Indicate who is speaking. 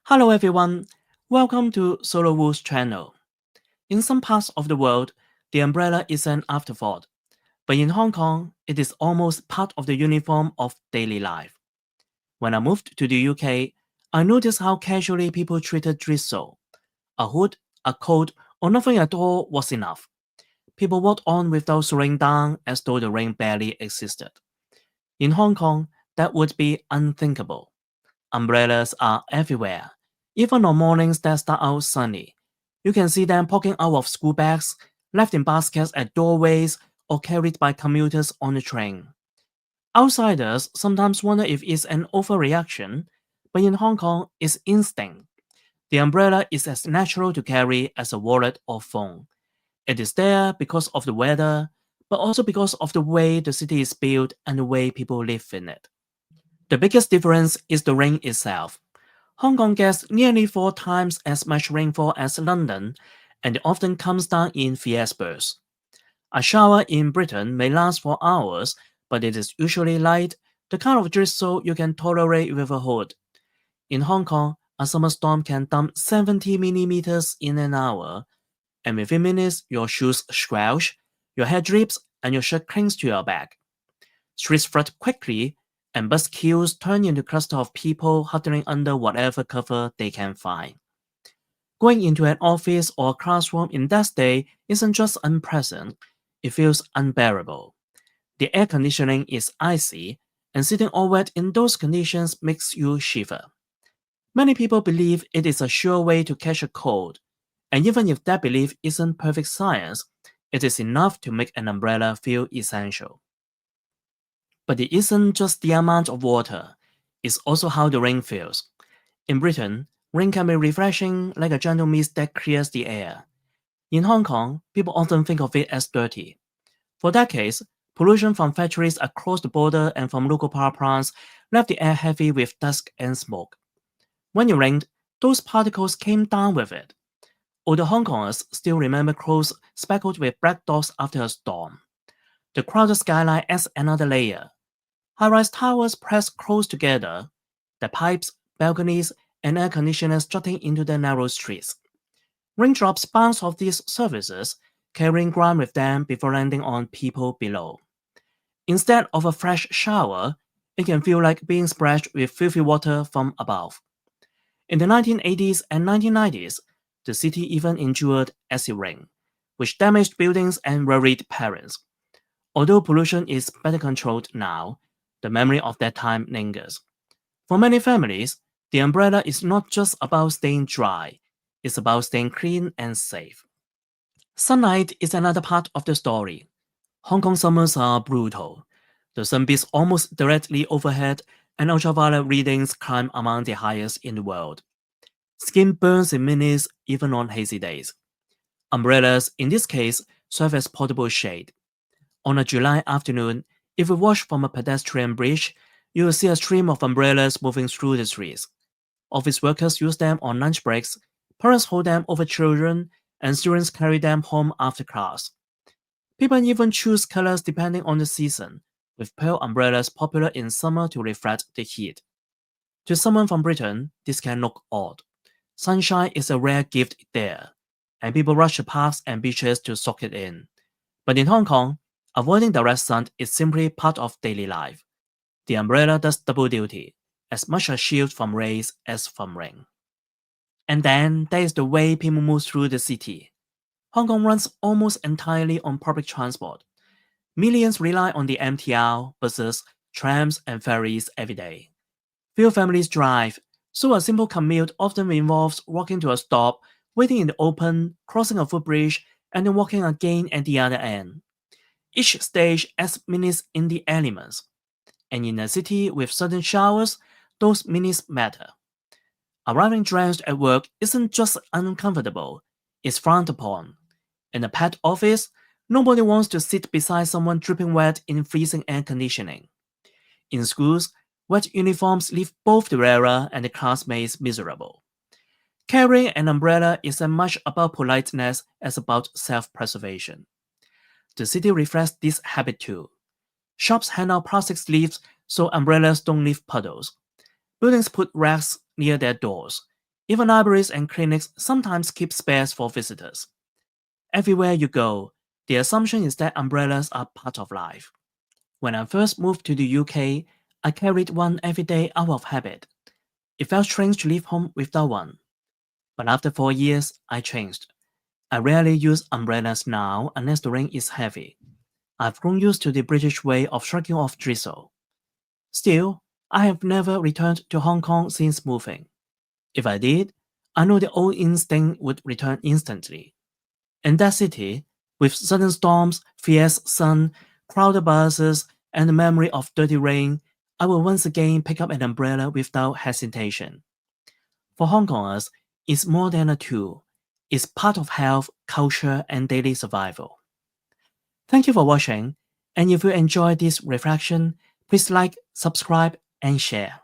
Speaker 1: Hello everyone, welcome to Solo Wolf's channel. In some parts of the world, the umbrella is an afterthought, but in Hong Kong, it is almost part of the uniform of daily life. When I moved to the UK, I noticed how casually people treated drizzle. A hood, a coat, or nothing at all was enough. People walked on without slowing down as though the rain barely existed. In Hong Kong, that would be unthinkable. Umbrellas are everywhere, even on mornings that start out sunny. You can see them poking out of school bags, left in baskets at doorways, or carried by commuters on the train. Outsiders sometimes wonder if it's an overreaction, but in Hong Kong, it's instinct. The umbrella is as natural to carry as a wallet or phone. It is there because of the weather, but also because of the way the city is built and the way people live in it. The biggest difference is the rain itself. Hong Kong gets nearly 4 times as much rainfall as London, and it often comes down in fierce bursts. A shower in Britain may last for hours, but it is usually light, the kind of drizzle you can tolerate with a hood. In Hong Kong, a summer storm can dump 70 millimeters in an hour, and within minutes your shoes squelch, your hair drips, and your shirt clings to your back. Streets flood quickly, and bus queues turn into clusters of people huddling under whatever cover they can find. Going into an office or classroom in that state isn't just unpleasant, it feels unbearable. The air conditioning is icy, and sitting all wet in those conditions makes you shiver. Many people believe it is a sure way to catch a cold, and even if that belief isn't perfect science, it is enough to make an umbrella feel essential. But it isn't just the amount of water, it's also how the rain feels. In Britain, rain can be refreshing like a gentle mist that clears the air. In Hong Kong, people often think of it as dirty. For decades, pollution from factories across the border and from local power plants left the air heavy with dust and smoke. When it rained, those particles came down with it. Older Hongkongers still remember clothes speckled with black dots after a storm. The crowded skyline adds another layer. High-rise towers pressed close together, the pipes, balconies, and air conditioners jutting into the narrow streets. Raindrops bounce off these surfaces, carrying ground with them before landing on people below. Instead of a fresh shower, it can feel like being splashed with filthy water from above. In the 1980s and 1990s, the city even endured acid rain, which damaged buildings and worried parents. Although pollution is better controlled now, the memory of that time lingers. For many families, the umbrella is not just about staying dry, it's about staying clean and safe. Sunlight is another part of the story. Hong Kong summers are brutal. The sun beats almost directly overhead, and ultraviolet readings climb among the highest in the world. Skin burns in minutes even on hazy days. Umbrellas, in this case, serve as portable shade. On a July afternoon, if you watch from a pedestrian bridge, you will see a stream of umbrellas moving through the streets. Office workers use them on lunch breaks, parents hold them over children, and students carry them home after class. People even choose colors depending on the season, with pearl umbrellas popular in summer to reflect the heat. To someone from Britain, this can look odd. Sunshine is a rare gift there, and people rush to parks and beaches to soak it in. But in Hong Kong, avoiding direct sun is simply part of daily life. The umbrella does double duty, as much a shield from rays as from rain. And then there is the way people move through the city. Hong Kong runs almost entirely on public transport. Millions rely on the MTR, buses, trams, and ferries every day. Few families drive, so a simple commute often involves walking to a stop, waiting in the open, crossing a footbridge, and then walking again at the other end. Each stage adds minutes in the elements. And in a city with sudden showers, those minutes matter. Arriving drenched at work isn't just uncomfortable, it's frowned upon. In a packed office, nobody wants to sit beside someone dripping wet in freezing air conditioning. In schools, wet uniforms leave both the wearer and the classmates miserable. Carrying an umbrella is as much about politeness as about self-preservation. The city reflects this habit too. Shops hand out plastic sleeves so umbrellas don't leave puddles. Buildings put racks near their doors. Even libraries and clinics sometimes keep spares for visitors. Everywhere you go, the assumption is that umbrellas are part of life. When I first moved to the UK, I carried one every day out of habit. It felt strange to leave home without one. But after 4 years, I changed. I rarely use umbrellas now unless the rain is heavy. I've grown used to the British way of shrugging off drizzle. Still, I have never returned to Hong Kong since moving. If I did, I know the old instinct would return instantly. In that city, with sudden storms, fierce sun, crowded buses, and the memory of dirty rain, I will once again pick up an umbrella without hesitation. For Hongkongers, it's more than a tool. It's part of health, culture, and daily survival. Thank you for watching, and if you enjoyed this reflection, please like, subscribe, and share.